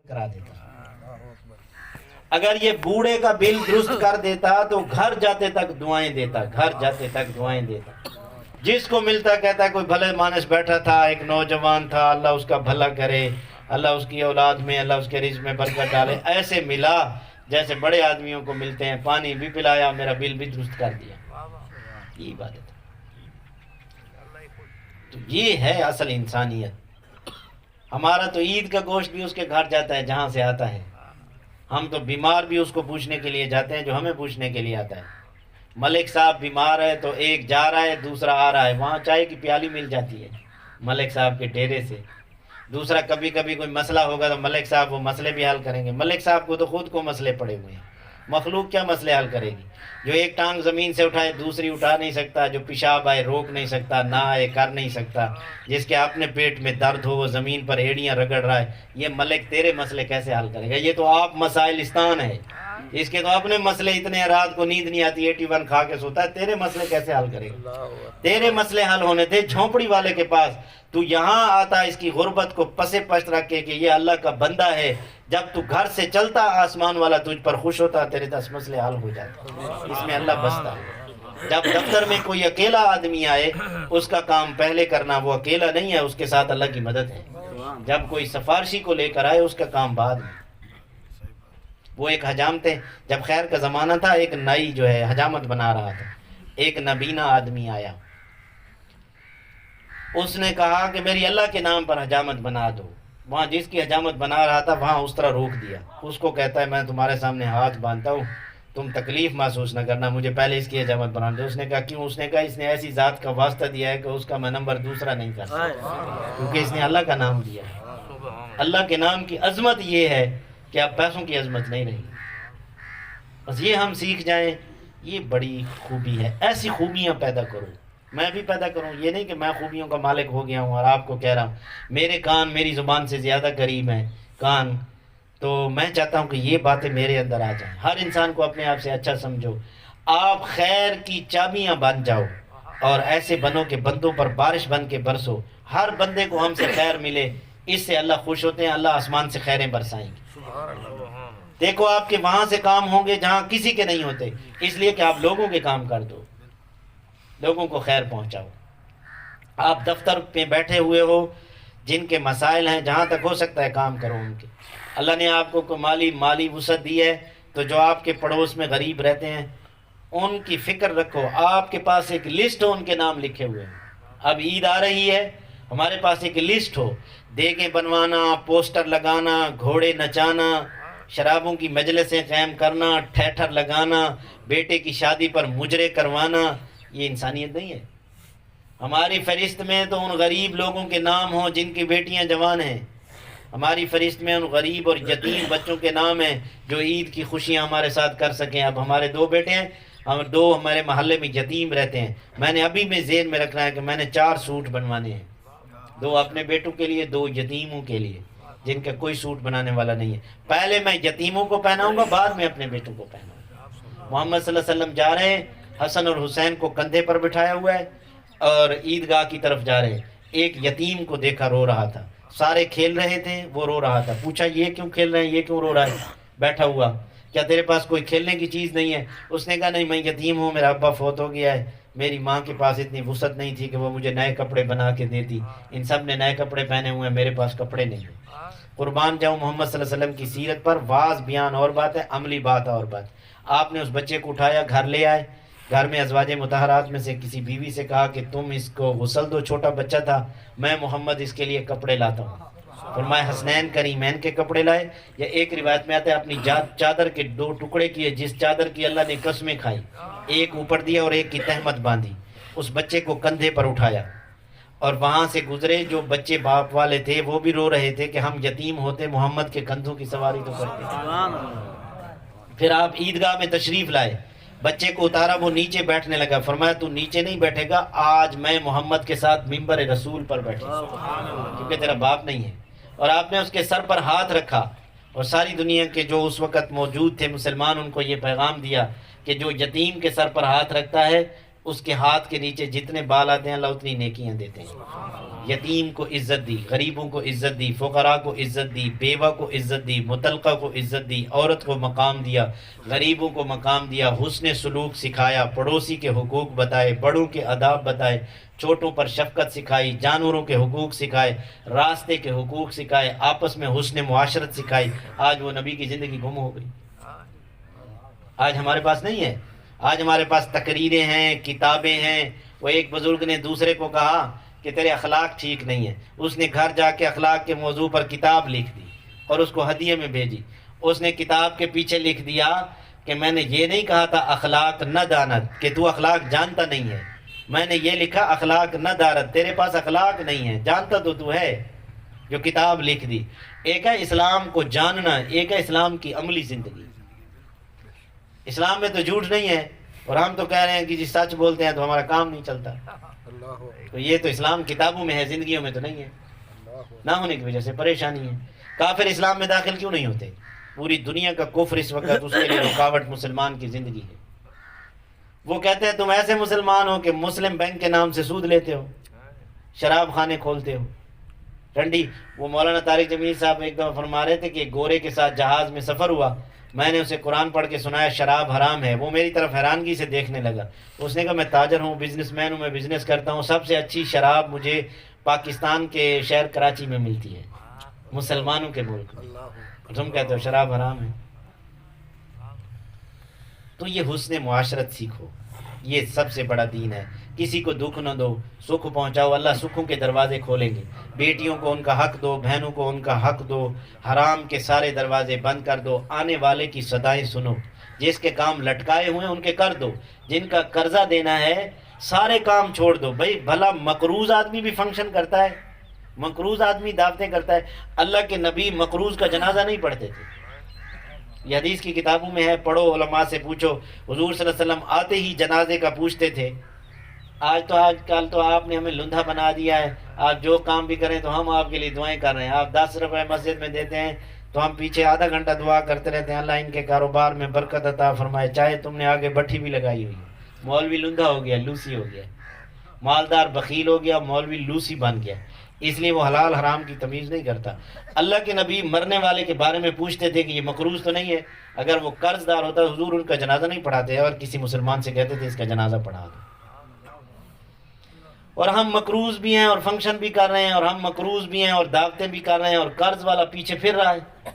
کرا دیتا. اگر یہ بوڑھے کا بل درست کر دیتا تو گھر جاتے تک دعائیں دیتا، گھر جاتے تک دعائیں دیتا. جس کو ملتا کہتا ہے کوئی بھلے مانس بیٹھا تھا، ایک نوجوان تھا، اللہ اس کا بھلا کرے، اللہ اس کی اولاد میں، اللہ اس کے رزق میں برکت ڈالے. ایسے ملا جیسے بڑے آدمیوں کو ملتے ہیں، پانی بھی پلایا، میرا بل بھی درست کر دیا. یہ عبادت ہے. تو یہ ہے اصل انسانیت. ہمارا تو عید کا گوشت بھی اس کے گھر جاتا ہے جہاں سے آتا ہے. ہم تو بیمار بھی اس کو پوچھنے کے لیے جاتے ہیں جو ہمیں پوچھنے کے لیے آتا ہے. ملک صاحب بیمار ہے تو ایک جا رہا ہے، دوسرا آ رہا ہے، وہاں چائے کی پیالی مل جاتی ہے ملک صاحب کے ڈیرے سے. دوسرا کبھی کبھی کوئی مسئلہ ہوگا تو ملک صاحب وہ مسئلے بھی حل کریں گے. ملک صاحب کو تو خود کو مسئلے پڑے ہوئے ہیں، مخلوق کیا مسئلے حل کرے گی؟ جو ایک ٹانگ زمین سے اٹھائے دوسری اٹھا نہیں سکتا، جو پیشاب آئے روک نہیں سکتا، نہ آئے کر نہیں سکتا، جس کے اپنے پیٹ میں درد ہو وہ زمین پر ایڑیاں رگڑ رہا ہے، یہ ملک تیرے مسئلے کیسے حل کرے گا؟ یہ تو آپ مسائلستان ہے، اس کے تو اپنے مسئلے اتنے، رات کو نیند نہیں آتی، 81 کھا کے سوتا ہے، تیرے مسئلے کیسے حل کرے گا؟ تیرے مسئلے حل ہونے تھے جھونپڑی والے کے پاس. تو یہاں آتا اس کی غربت کو پسے پشت رکھ کے کہ یہ اللہ کا بندہ ہے. جب تو گھر سے چلتا آسمان والا تجھ پر خوش ہوتا، تیرے 10 مسئلے حل ہو جاتے. اس میں اللہ بستا ہے. جب دفتر میں کوئی اکیلا آدمی آئے اس کا کام پہلے کرنا، وہ اکیلا نہیں ہے، اس کے ساتھ اللہ کی مدد ہے. جب کوئی سفارشی کو لے کر آئے اس کا کام بعد میں. وہ ایک حجامتے، جب خیر کا زمانہ تھا، ایک نائی جو ہے حجامت بنا رہا تھا. ایک نبینا آدمی آیا، اس نے کہا کہ میری اللہ کے نام پر حجامت بنا دو. وہاں جس کی حجامت بنا رہا تھا وہاں اس طرح روک دیا. اس کو کہتا ہے میں تمہارے سامنے ہاتھ باندھتا ہوں، تم تکلیف محسوس نہ کرنا، مجھے پہلے اس کی حجامت بنا دو. اس نے کہا کیوں؟ اس نے کہا اس نے ایسی ذات کا واسطہ دیا ہے کہ اس کا میں نمبر دوسرا نہیں کر سکتا، کیونکہ اس نے اللہ کا نام دیا ہے. اللہ کے نام کی عظمت یہ ہے کہ اب پیسوں کی عظمت نہیں رہی. بس یہ ہم سیکھ جائیں، یہ بڑی خوبی ہے. ایسی خوبیاں پیدا کرو، میں بھی پیدا کروں. یہ نہیں کہ میں خوبیوں کا مالک ہو گیا ہوں اور آپ کو کہہ رہا ہوں. میرے کان میری زبان سے زیادہ قریب ہیں کان، تو میں چاہتا ہوں کہ یہ باتیں میرے اندر آ جائیں. ہر انسان کو اپنے آپ سے اچھا سمجھو. آپ خیر کی چابیاں بن جاؤ اور ایسے بنو کہ بندوں پر بارش بن کے برسو. ہر بندے کو ہم سے خیر ملے، اس سے اللہ خوش ہوتے ہیں. اللہ آسمان سے خیریں برسائیں گے. دیکھو آپ کے وہاں سے کام ہوں گے جہاں کسی کے نہیں ہوتے، اس لیے کہ آپ لوگوں کے کام کر دو، لوگوں کو خیر پہنچاؤ. آپ دفتر پہ بیٹھے ہوئے ہو، جن کے مسائل ہیں جہاں تک ہو سکتا ہے کام کرو ان کے. اللہ نے آپ کو کوئی مالی وسعت دی ہے تو جو آپ کے پڑوس میں غریب رہتے ہیں ان کی فکر رکھو. آپ کے پاس ایک لسٹ ہو ان کے نام لکھے ہوئے ہیں. اب عید آ رہی ہے، ہمارے پاس ایک لسٹ ہو، دیگیں بنوانا، پوسٹر لگانا، گھوڑے نچانا، شرابوں کی مجلسیں قائم کرنا، ٹھیٹھر لگانا، بیٹے کی شادی پر مجرے کروانا. یہ انسانیت نہیں ہے. ہماری فہرست میں تو ان غریب لوگوں کے نام ہوں جن کی بیٹیاں جوان ہیں. ہماری فہرست میں ان غریب اور یتیم بچوں کے نام ہیں جو عید کی خوشیاں ہمارے ساتھ کر سکیں. اب ہمارے 2 بیٹے ہیں، دو ہمارے محلے میں یتیم رہتے ہیں. میں نے ابھی میں ذہن میں رکھنا ہے کہ میں نے 4 سوٹ بنوانے ہیں، 2 اپنے بیٹوں کے لیے، 2 یتیموں کے لیے جن کا کوئی سوٹ بنانے والا نہیں ہے. پہلے میں یتیموں کو پہناؤں گا، بعد میں اپنے بیٹوں کو پہناؤں گا. محمد صلی اللہ علیہ وسلم جا رہے ہیں، حسن اور حسین کو کندھے پر بٹھایا ہوا ہے اور عیدگاہ کی طرف جا رہے ہیں. ایک یتیم کو دیکھا رو رہا تھا، سارے کھیل رہے تھے وہ رو رہا تھا. پوچھا یہ کیوں کھیل رہے ہیں، یہ کیوں رو رہا ہے بیٹھا ہوا، کیا تیرے پاس کوئی کھیلنے کی چیز نہیں ہے؟ اس نے کہا نہیں، میں یتیم ہوں، میرا ابا فوت ہو گیا ہے، میری ماں کے پاس اتنی وسعت نہیں تھی کہ وہ مجھے نئے کپڑے بنا کے دیتی. ان سب نے نئے کپڑے پہنے ہوئے ہیں، میرے پاس کپڑے نہیں ہیں. قربان جاؤں محمد صلی اللہ علیہ وسلم کی سیرت پر. واعظ بیان اور بات ہے، عملی بات اور بات. آپ نے اس بچے کو اٹھایا، گھر لے آئے. گھر میں ازواج مطہرات میں سے کسی بیوی سے کہا کہ تم اس کو غسل دو، چھوٹا بچہ تھا، میں محمد اس کے لیے کپڑے لاتا ہوں. فرمایا حسنین کریمین کے کپڑے لائے. یا ایک روایت میں آتا ہے اپنی چادر کے 2 ٹکڑے کیے، جس چادر کی اللہ نے قسمیں کھائی، ایک اوپر دیا اور ایک کی تہمت باندھی. اس بچے کو کندھے پر اٹھایا اور وہاں سے گزرے. جو بچے باپ والے تھے وہ بھی رو رہے تھے کہ ہم یتیم ہوتے محمد کے کندھوں کی سواری تو کرتے. پھر آپ عیدگاہ میں تشریف لائے، بچے کو اتارا، وہ نیچے بیٹھنے لگا. فرمایا تو نیچے نہیں بیٹھے گا، آج میں محمد کے ساتھ ممبر رسول پر بیٹھے کیونکہ تیرا باپ نہیں ہے. اور آپ نے اس کے سر پر ہاتھ رکھا اور ساری دنیا کے جو اس وقت موجود تھے مسلمان ان کو یہ پیغام دیا کہ جو یتیم کے سر پر ہاتھ رکھتا ہے اس کے ہاتھ کے نیچے جتنے بال آتے ہیں اللہ اتنی نیکیاں دیتے ہیں. یتیم کو عزت دی، غریبوں کو عزت دی، فقراء کو عزت دی، بیوہ کو عزت دی، مطلقہ کو عزت دی، عورت کو مقام دیا، غریبوں کو مقام دیا، حسن سلوک سکھایا، پڑوسی کے حقوق بتائے، بڑوں کے آداب بتائے، چھوٹوں پر شفقت سکھائی، جانوروں کے حقوق سکھائے، راستے کے حقوق سکھائے، آپس میں حسن معاشرت سکھائی. آج وہ نبی کی زندگی گم ہو گئی. آج ہمارے پاس نہیں ہے. آج ہمارے پاس تقریریں ہیں، کتابیں ہیں. وہ ایک بزرگ نے دوسرے کو کہا کہ تیرے اخلاق ٹھیک نہیں ہیں. اس نے گھر جا کے اخلاق کے موضوع پر کتاب لکھ دی اور اس کو ہدیے میں بھیجی. اس نے کتاب کے پیچھے لکھ دیا کہ میں نے یہ نہیں کہا تھا اخلاق نہ دانت کہ تو اخلاق جانتا نہیں ہے، میں نے یہ لکھا اخلاق نہ دارت، تیرے پاس اخلاق نہیں ہے، جانتا تو ہے. جو کتاب لکھ دی. ایک ہے اسلام کو جاننا، ایک ہے اسلام کی عملی زندگی. اسلام میں تو جھوٹ نہیں ہے اور ہم تو کہہ رہے ہیں کہ جی سچ بولتے ہیں تو ہمارا کام نہیں چلتا. تو یہ تو اسلام کتابوں میں ہے، زندگیوں میں تو نہیں ہے. نہ ہونے کی وجہ سے پریشانی ہے. کافر اسلام میں داخل کیوں نہیں ہوتے؟ پوری دنیا کا کفر اس وقت اس کے لیے رکاوٹ مسلمان کی زندگی ہے. وہ کہتے ہیں تم ایسے مسلمان ہو کہ مسلم بینک کے نام سے سود لیتے ہو، شراب خانے کھولتے ہو. ٹھنڈی وہ مولانا طارق جمیل صاحب ایک دفعہ فرما رہے تھے کہ گورے کے ساتھ جہاز میں سفر ہوا، میں نے اسے قرآن پڑھ کے سنایا شراب حرام ہے. وہ میری طرف حیرانگی سے دیکھنے لگا. اس نے کہا میں تاجر ہوں، بزنس مین ہوں، میں بزنس کرتا ہوں، سب سے اچھی شراب مجھے پاکستان کے شہر کراچی میں ملتی ہے، مسلمانوں کے ملک میں، اور تم کہتے ہو شراب حرام ہے. تو یہ حسن معاشرت سیکھو، یہ سب سے بڑا دین ہے. کسی کو دکھ نہ دو، سکھ پہنچاؤ، اللہ سکھوں کے دروازے کھولیں گے. بیٹیوں کو ان کا حق دو، بہنوں کو ان کا حق دو، حرام کے سارے دروازے بند کر دو. آنے والے کی صدائیں سنو، جس کے کام لٹکائے ہوئے ہیں ان کے کر دو، جن کا قرضہ دینا ہے سارے کام چھوڑ دو. بھائی بھلا مقروض آدمی بھی فنکشن کرتا ہے، مقروض آدمی دعوتیں کرتا ہے. اللہ کے نبی مقروض کا جنازہ نہیں پڑھتے تھے. یہ حدیث کی کتابوں میں ہے، پڑھو، علماء سے پوچھو. حضور صلی اللہ علیہ وسلم آتے ہی جنازے کا پوچھتے تھے. آج کل تو آپ نے ہمیں لندھا بنا دیا ہے، آپ جو کام بھی کریں تو ہم آپ کے لیے دعائیں کر رہے ہیں. آپ 10 روپے مسجد میں دیتے ہیں تو ہم پیچھے آدھا گھنٹہ دعا کرتے رہتے ہیں اللہ ان کے کاروبار میں برکت عطا فرمائے. چاہے تم نے آگے بٹھی بھی لگائی ہوئی. مولوی لندھا ہو گیا، لوسی ہو گیا، مالدار بخیل ہو گیا، مولوی لوسی بن گیا. اس لیے وہ حلال حرام کی تمیز نہیں کرتا. اللہ کے نبی مرنے والے کے بارے میں پوچھتے تھے کہ یہ مقروض تو نہیں ہے. اگر وہ قرض دار ہوتا حضور ان کا جنازہ نہیں پڑھاتے اور کسی مسلمان سے کہتے تھے اس کا جنازہ پڑھا دو. اور ہم مقروض بھی ہیں اور فنکشن بھی کر رہے ہیں، اور ہم مقروض بھی ہیں اور دعوتیں بھی کر رہے ہیں، اور قرض والا پیچھے پھر رہا ہے.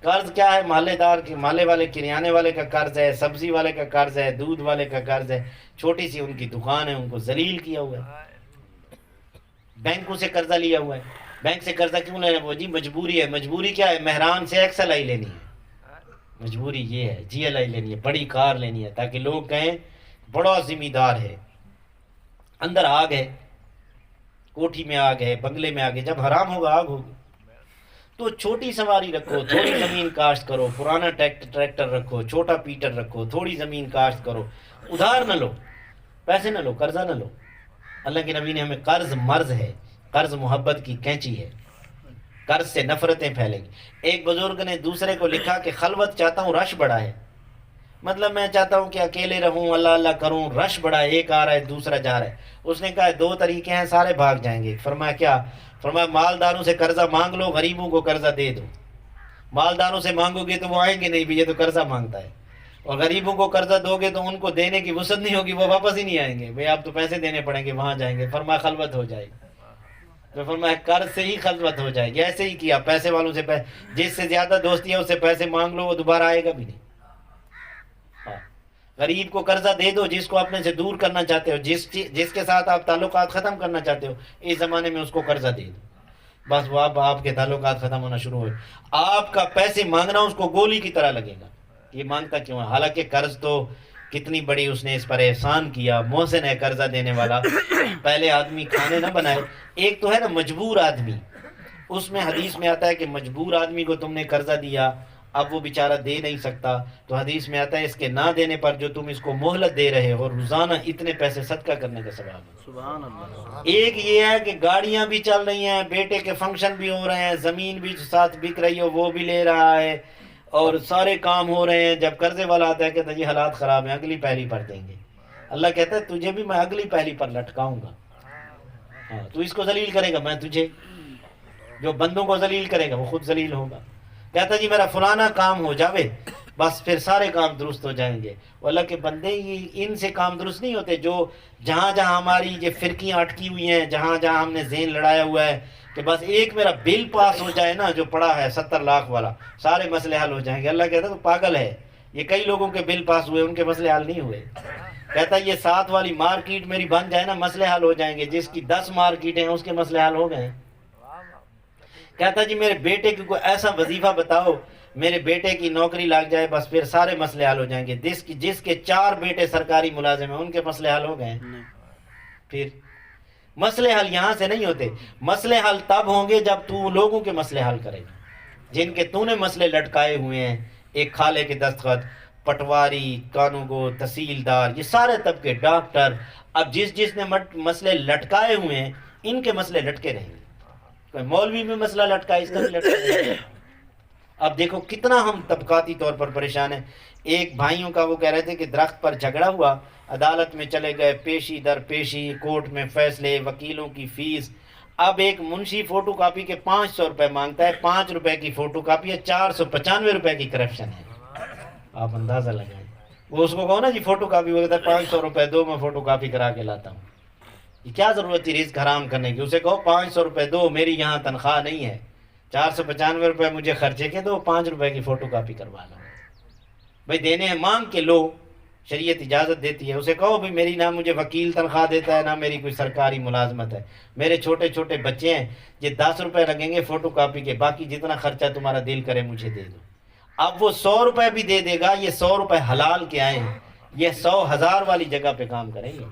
قرض کیا ہے؟ محلے والے کریانے والے کا قرض ہے، سبزی والے کا قرض ہے، دودھ والے کا قرض ہے، چھوٹی سی ان کی دکان ہے، ان کو ذلیل کیا ہوا ہے. بینکوں سے قرضہ لیا ہوا ہے. بینک سے قرضہ کیوں لے رہے ہیں؟ وہ جی مجبوری ہے. مجبوری کیا ہے؟ مہران سے XLI لینی ہے. مجبوری یہ ہے. GLI لینی ہے، بڑی کار لینی ہے، تاکہ لوگ کہیں بڑا ذمہ دار ہے. اندر آگ ہے، کوٹھی میں آگ ہے، بنگلے میں آگ ہے. جب حرام ہوگا آگ ہوگی. تو چھوٹی سواری رکھو، تھوڑی زمین کاشت کرو، پرانا ٹریکٹر رکھو، چھوٹا پیٹر رکھو، تھوڑی زمین کاشت کرو. ادھار نہ لو، پیسے نہ لو، قرضہ نہ لو. اللہ کے نبی نے ہمیں قرض مرض ہے، قرض محبت کی کینچی ہے، قرض سے نفرتیں پھیلیں گی. ایک بزرگ نے دوسرے کو لکھا کہ خلوت چاہتا ہوں، رش بڑا ہے. مطلب میں چاہتا ہوں کہ اکیلے رہوں، اللہ اللہ کروں، رش بڑا ہے، ایک آ رہا ہے دوسرا جا رہا ہے. اس نے کہا 2 طریقے ہیں، سارے بھاگ جائیں گے. فرمایا کیا؟ فرمایا مالداروں سے قرضہ مانگ لو، غریبوں کو قرضہ دے دو. مالداروں سے مانگو گے تو وہ آئیں گے نہیں بھی، یہ تو قرضہ مانگتا ہے. اور غریبوں کو قرضہ دو گے تو ان کو دینے کی وسعت نہیں ہوگی، وہ واپس ہی نہیں آئیں گے. بھئی آپ تو پیسے دینے پڑیں گے، وہاں جائیں گے. فرمایا خلوت ہو جائے گی. تو فرمایا قرض سے ہی خلوت ہو جائے گی. ایسے ہی کیا، پیسے والوں سے جس سے زیادہ دوستی ہے اس سے پیسے مانگ لو، وہ دوبارہ آئے گا بھی نہیں. غریب کو قرضہ دے دو، جس کو اپنے سے دور کرنا چاہتے ہو، جس کے ساتھ آپ تعلقات ختم کرنا چاہتے ہو، اس زمانے میں اس کو قرضہ دے دو. بس وہ آپ کے تعلقات ختم ہونا شروع ہوئے. آپ کا پیسے مانگنا اس کو گولی کی طرح لگے گا. یہ مانگتا کیوں ہے؟ حالانکہ قرض تو کتنی بڑی اس نے اس پر احسان کیا. محسن ہے قرضہ دینے والا. پہلے آدمی کھانے نہ بنائے. ایک تو ہے نا مجبور آدمی، اس میں حدیث میں آتا ہے کہ مجبور آدمی کو تم نے قرضہ دیا، اب وہ بیچارہ دے نہیں سکتا، تو حدیث میں آتا ہے اس کے نہ دینے پر جو تم اس کو مہلت دے رہے ہو، روزانہ اتنے پیسے صدقہ کرنے کا ثواب ہے. سبحان اللہ. ایک یہ ہے کہ گاڑیاں بھی چل رہی ہیں، بیٹے کے فنکشن بھی ہو رہے ہیں، زمین بھی ساتھ بک رہی ہو وہ بھی لے رہا ہے، اور سارے کام ہو رہے ہیں. جب قرضے والا آتا ہے کہتا ہے جی حالات خراب ہیں، اگلی پہلی پر دیں گے. اللہ کہتا ہے تجھے بھی میں اگلی پہلی پر لٹکاؤں گا. ہاں تو اس کو ذلیل کرے گا، میں تجھے. جو بندوں کو ذلیل کرے گا وہ خود ذلیل ہوگا. کہتا جی میرا فلانا کام ہو جاوے بس پھر سارے کام درست ہو جائیں گے. وہ اللہ کے بندے یہ ان سے کام درست نہیں ہوتے. جو جہاں جہاں ہماری یہ فرقیاں اٹکی ہوئی ہیں، جہاں جہاں ہم نے ذہن لڑایا ہوا ہے کہ بس ایک میرا بل پاس ہو جائے نا جو پڑا ہے 70 لاکھ والا، سارے مسئلے حل ہو جائیں گے. اللہ کہتا ہے تو پاگل ہے، یہ کئی لوگوں کے بل پاس ہوئے ان کے مسئلے حل نہیں ہوئے. کہتا ہے یہ 7 والی مارکیٹ میری بن جائے نا مسئلے حل ہو جائیں گے. جس کی 10 مارکیٹیں ہیں اس کے مسئلے حل ہو گئے ہیں. کہتا جی میرے بیٹے کی کوئی ایسا وظیفہ بتاؤ میرے بیٹے کی نوکری لگ جائے بس پھر سارے مسئلے حل ہو جائیں گے. جس کے 4 بیٹے سرکاری ملازم ہیں ان کے مسئلے حل ہو گئے ہیں. پھر مسئلے حل یہاں سے نہیں ہوتے. مسئلے حل تب ہوں گے جب تو لوگوں کے مسئلے حل کرے گا جن کے تو نے مسئلے لٹکائے ہوئے ہیں. ایک کھالے کے دستخط، پٹواری، قانونگو، تحصیلدار، یہ سارے طبقے، ڈاکٹر. اب جس نے مسئلے لٹکائے ہوئے ہیں ان کے مسئلے لٹکے رہیں گے. کوئی مولوی بھی مسئلہ لٹکا اس کا بھی لٹکا رہے گا. اب دیکھو کتنا ہم طبقاتی طور پر پریشان ہیں. ایک بھائیوں کا وہ کہہ رہے تھے کہ درخت پر جھگڑا ہوا، عدالت میں چلے گئے، پیشی در پیشی، کورٹ میں فیصلے، وکیلوں کی فیس. اب ایک منشی فوٹو کاپی کے 500 روپے مانگتا ہے، 5 روپے کی فوٹو کاپی ہے، 495 روپے کی کرپشن ہے. آپ اندازہ لگائیں. وہ اس کو کہو نا جی فوٹو کاپی، وہ کہتا ہے 500 روپے دو میں فوٹو کاپی کرا کے لاتا ہوں. یہ کیا ضرورت تھی رزق حرام کرنے کی؟ اسے کہو 500 روپے دو، میری یہاں تنخواہ نہیں ہے، 495 روپے مجھے خرچے کے دو، 5 روپے کی فوٹو کاپی کروا لو. بھائی دینے ہیں مانگ کے لو، شریعت اجازت دیتی ہے. اسے کہو بھائی میری نہ مجھے وکیل تنخواہ دیتا ہے نہ میری کوئی سرکاری ملازمت ہے، میرے چھوٹے چھوٹے بچے ہیں، یہ 10 روپے لگیں گے فوٹو کاپی کے، باقی جتنا خرچہ تمہارا دل کرے مجھے دے دو. اب وہ 100 روپے بھی دے دے گا. یہ 100 روپے حلال کے آئے ہیں، یہ 100,000 والی جگہ پہ کام کریں گے.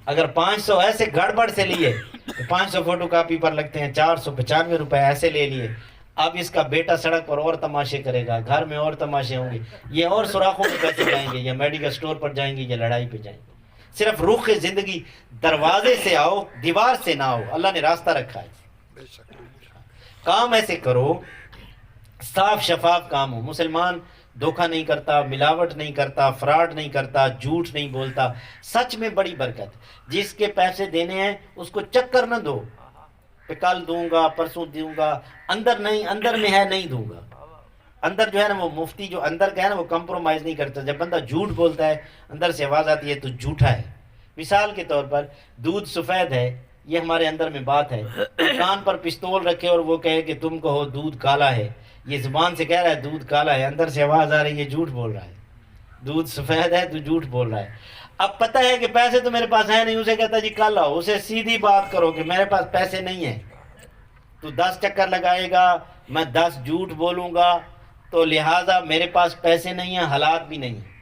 اگر 500 ایسے گڑبڑ سے لیے تو 500 فوٹو کاپی پر لگتے ہیں، 495 روپے ایسے لے لیے. اب اس کا بیٹا سڑک پر اور تماشے کرے گا، گھر میں اور تماشے ہوں گے، یہ اور سوراخوں میں پیسے جائیں گے، یا میڈیکل سٹور پر جائیں گے، یا لڑائی پہ جائیں گے. صرف رخ زندگی دروازے سے آؤ، دیوار سے نہ آؤ. اللہ نے راستہ رکھا ہے. کام ایسے کرو صاف شفاف کام ہو. مسلمان دھوکہ نہیں کرتا، ملاوٹ نہیں کرتا، فراڈ نہیں کرتا، جھوٹ نہیں بولتا. سچ میں بڑی برکت. جس کے پیسے دینے ہیں اس کو چکر نہ دو کہ کل دوں گا، پرسوں دوں گا. اندر نہیں، اندر میں ہے نہیں دوں گا. اندر جو ہے نا وہ مفتی جو اندر کا ہے نا وہ کمپرومائز نہیں کرتا. جب بندہ جھوٹ بولتا ہے اندر سے آواز آتی ہے تو جھوٹا ہے. مثال کے طور پر دودھ سفید ہے، یہ ہمارے اندر میں بات ہے. کان پر پستول رکھے اور وہ کہے کہ تم کہو دودھ کالا ہے. یہ زبان سے کہہ رہا ہے دودھ کالا ہے، اندر سے آواز آ رہی ہے جھوٹ بول رہا ہے. دودھ سفید ہے تو جھوٹ بول رہا ہے. اب پتہ ہے کہ پیسے تو میرے پاس ہیں نہیں. اسے کہتا جی کل آؤ. اسے سیدھی بات کرو کہ میرے پاس پیسے نہیں ہیں. تو 10 چکر لگائے گا، میں 10 جھوٹ بولوں گا، تو لہٰذا میرے پاس پیسے نہیں ہیں، حالات بھی نہیں ہیں.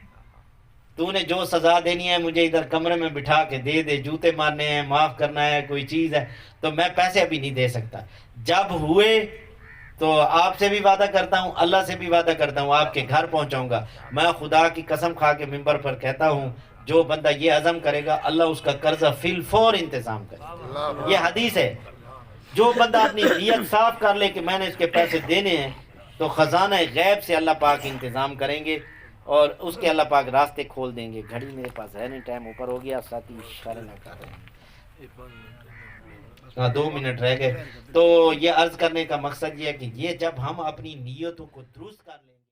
تو نے جو سزا دینی ہے مجھے ادھر کمرے میں بٹھا کے دے دے، جوتے مارنے ہیں، معاف کرنا ہے، کوئی چیز ہے تو میں پیسے ابھی نہیں دے سکتا. جب ہوئے تو آپ سے بھی وعدہ کرتا ہوں، اللہ سے بھی وعدہ کرتا ہوں، آپ کے گھر پہنچاؤں گا. میں خدا کی قسم کھا کے ممبر پر کہتا ہوں جو بندہ یہ عزم کرے گا اللہ اس کا قرضہ فی الفور انتظام کرے گا. یہ حدیث ہے. جو بندہ اپنی نیت صاف کر لے کہ میں نے اس کے پیسے دینے ہیں تو خزانہ غیب سے اللہ پاک انتظام کریں گے اور اس کے اللہ پاک راستے کھول دیں گے. گھڑی میرے پاس ہے نہیں، ٹائم اوپر ہو گیا، ساتھی اشارے نہ کر رہے ہیں. ہاں 2 منٹ رہ گئے. تو یہ عرض کرنے کا مقصد یہ ہے کہ یہ جب ہم اپنی نیتوں کو درست کر لیں